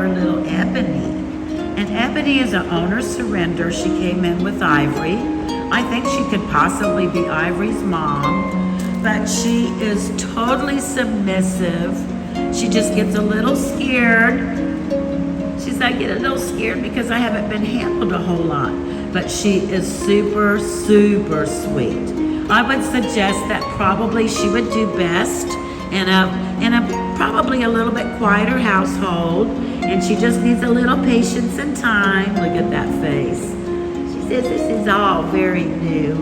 our little Ebony. And Ebony is an owner surrender. She came in with Ivory. I think she could possibly be Ivory's mom, but she is totally submissive. She just gets a little scared. I get a little scared because I haven't been handled a whole lot, but she is super, super sweet. I would suggest that probably she would do best in a probably a little bit quieter household, and she just needs a little patience and time. Look at that face. She says this is all very new.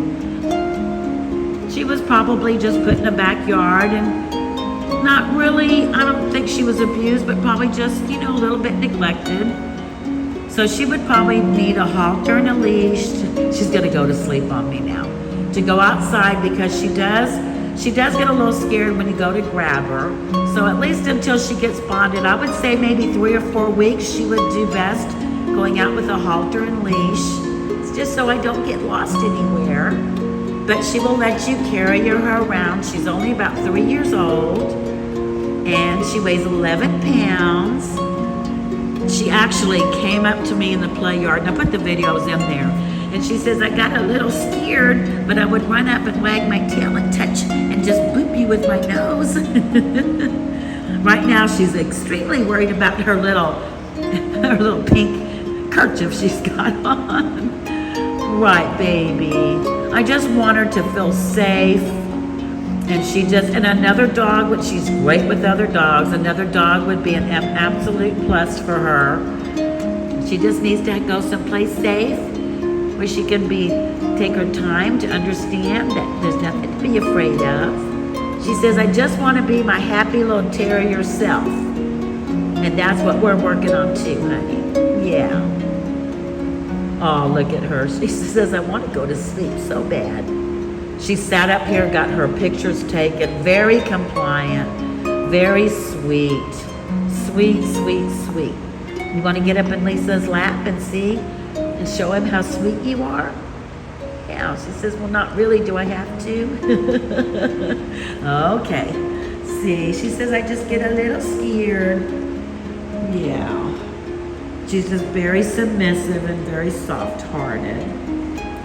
She was probably just put in the backyard and not really, I don't think she was abused, but probably just, a little bit neglected. So she would probably need a halter and a leash. She's gonna go to sleep on me now. To go outside because she does get a little scared when you go to grab her. So at least until she gets bonded, I would say maybe 3 or 4 weeks she would do best going out with a halter and leash. It's just so I don't get lost anywhere. But she will let you carry her around. She's only about 3 years old, and she weighs 11 pounds. She actually came up to me in the play yard, and I put the videos in there, and she says, I got a little scared, but I would run up and wag my tail and touch and just boop you with my nose. Right now, she's extremely worried about her little pink kerchief she's got on. Right, baby. I just want her to feel safe. And another dog, which she's great with other dogs, another dog would be an absolute plus for her. She just needs to go someplace safe where she can take her time to understand that there's nothing to be afraid of. She says, I just want to be my happy little terrier self. And that's what we're working on too, honey. Yeah. Oh, look at her. She says, I want to go to sleep so bad. She sat up here, got her pictures taken, very compliant, very sweet. Sweet, sweet, sweet. You want to get up in Lisa's lap and see and show him how sweet you are? Yeah, she says, well, not really. Do I have to? Okay. See, she says, I just get a little scared. Yeah. She's just very submissive and very soft-hearted.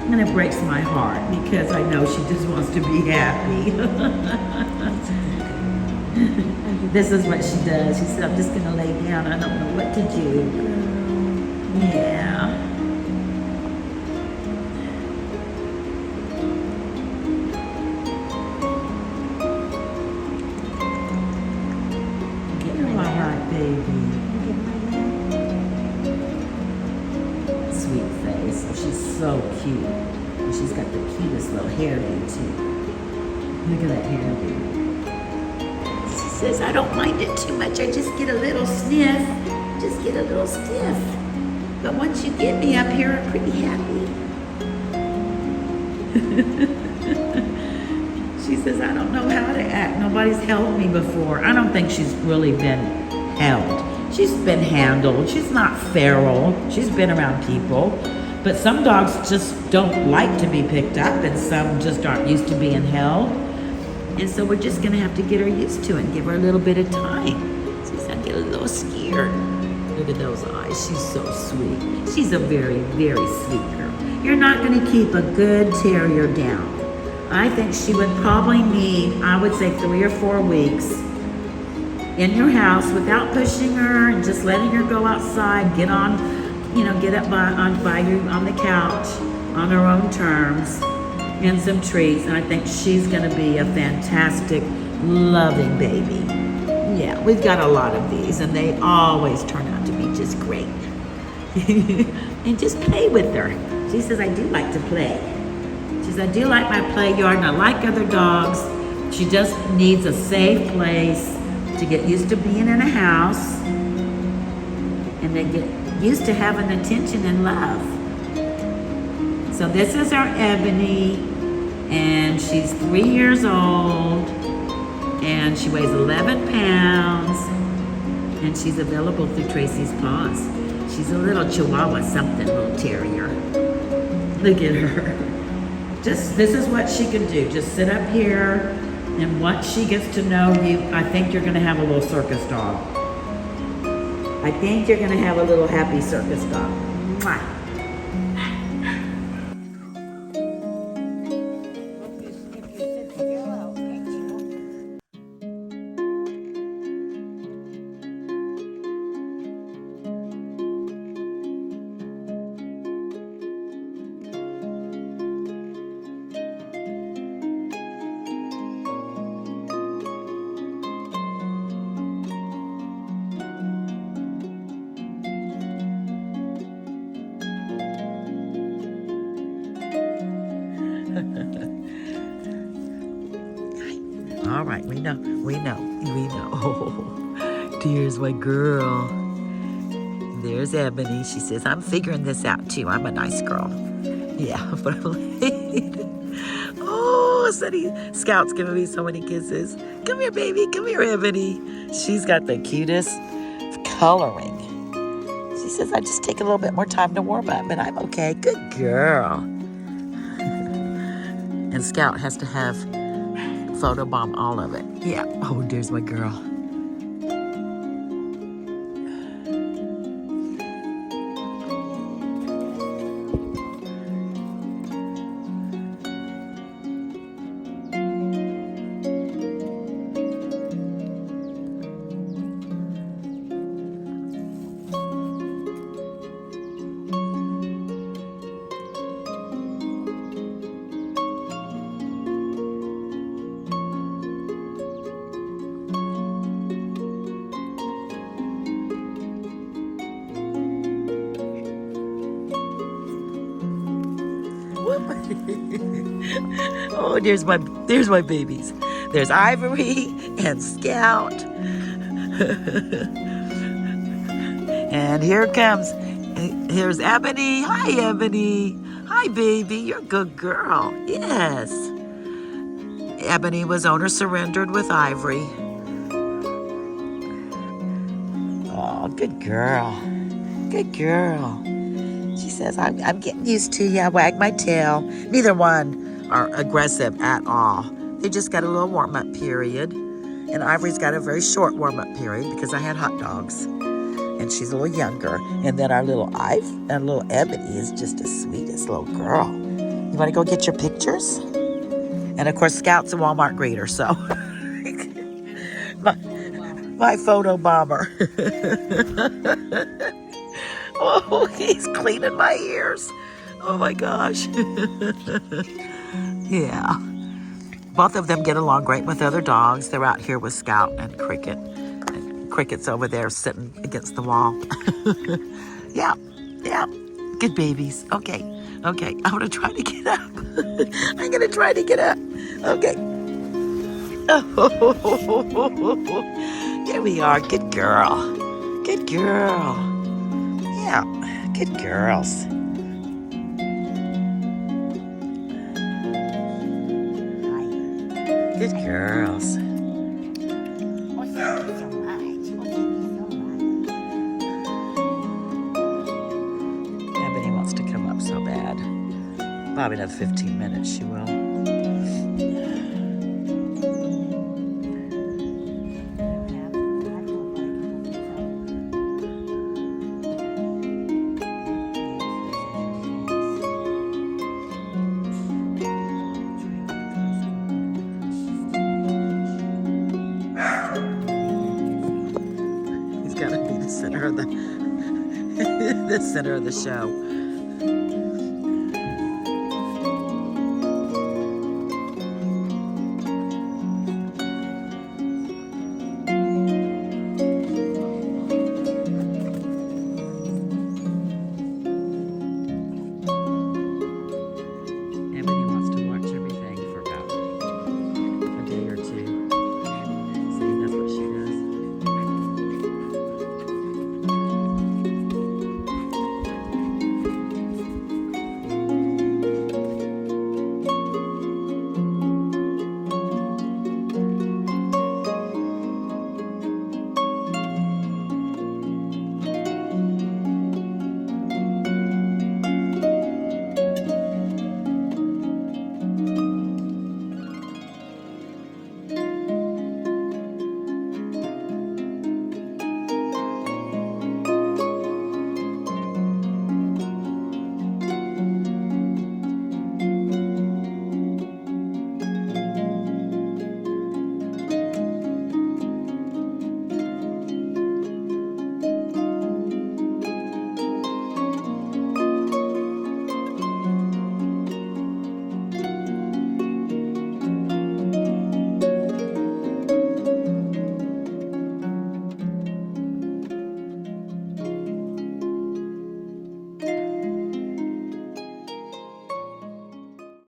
And it breaks my heart because I know she just wants to be happy. This is what she does. She said, I'm just going to lay down. I don't know what to do. Yeah. Get her all right, baby. Sweet face. Oh, she's so cute. And she's got the cutest little hairdo too. Look at that hairdo. She says, I don't mind it too much. I just get a little sniff. Just get a little stiff. But once you get me up here, I'm pretty happy. She says, I don't know how to act. Nobody's held me before. I don't think she's really been held. She's been handled. She's not feral. She's been around people. But some dogs just don't like to be picked up, and some just aren't used to being held. And so we're just going to have to get her used to it and give her a little bit of time. She's going to get a little scared. Look at those eyes. She's so sweet. She's a very, very sweet girl. You're not going to keep a good terrier down. I think she would probably need, I would say, 3 or 4 weeks in your house without pushing her and just letting her go outside, get on, get up by you on the couch on her own terms and some treats. And I think she's going to be a fantastic, loving baby. Yeah, we've got a lot of these and they always turn out to be just great. And just play with her. She says, I do like to play. She says, I do like my play yard and I like other dogs. She just needs a safe place to get used to being in a house and then get used to having attention and love. So this is our Ebony, and she's 3 years old, and she weighs 11 pounds, and she's available through Tracy's Paws. She's a little Chihuahua something, little terrier. Look at her. This is what she can do. Just sit up here, and once she gets to know you, I think you're going to have a little circus dog. I think you're gonna have a little happy circus dog. Mwah. All right, we know. Oh, there's my girl. There's Ebony. She says, I'm figuring this out too. I'm a nice girl. Yeah, but I'm late. Oh, Scout's giving me so many kisses. Come here, baby. Come here, Ebony. She's got the cutest coloring. She says, I just take a little bit more time to warm up, but I'm okay. Good girl. And Scout has to have photobomb all of it. Yeah. Oh, there's my girl. Oh, there's my babies. There's Ivory and Scout. And here's Ebony. Hi, Ebony. Hi, baby. You're a good girl. Yes. Ebony was owner surrendered with Ivory. Oh, good girl. Good girl. She says, I'm getting used to you. I wag my tail. Neither one are aggressive at all. They just got a little warm-up period. And Ivory's got a very short warm-up period because I had hot dogs. And she's a little younger. And then our little Ebony is just the sweetest little girl. You want to go get your pictures? And of course, Scout's a Walmart greeter, so my photo bomber. Oh, he's cleaning my ears. Oh my gosh. Yeah. Both of them get along great with other dogs. They're out here with Scout and Cricket. And Cricket's over there sitting against the wall. Yeah. Good babies. Okay. I'm going to try to get up. I'm going to try to get up. Okay. Oh, there we are. Good girl. Good girl. Yeah. Good girls. Good girls. Oh, thank you so much. Ebony wants to come up so bad. Probably another 15 minutes she will. He's got to be the center of the center of the show.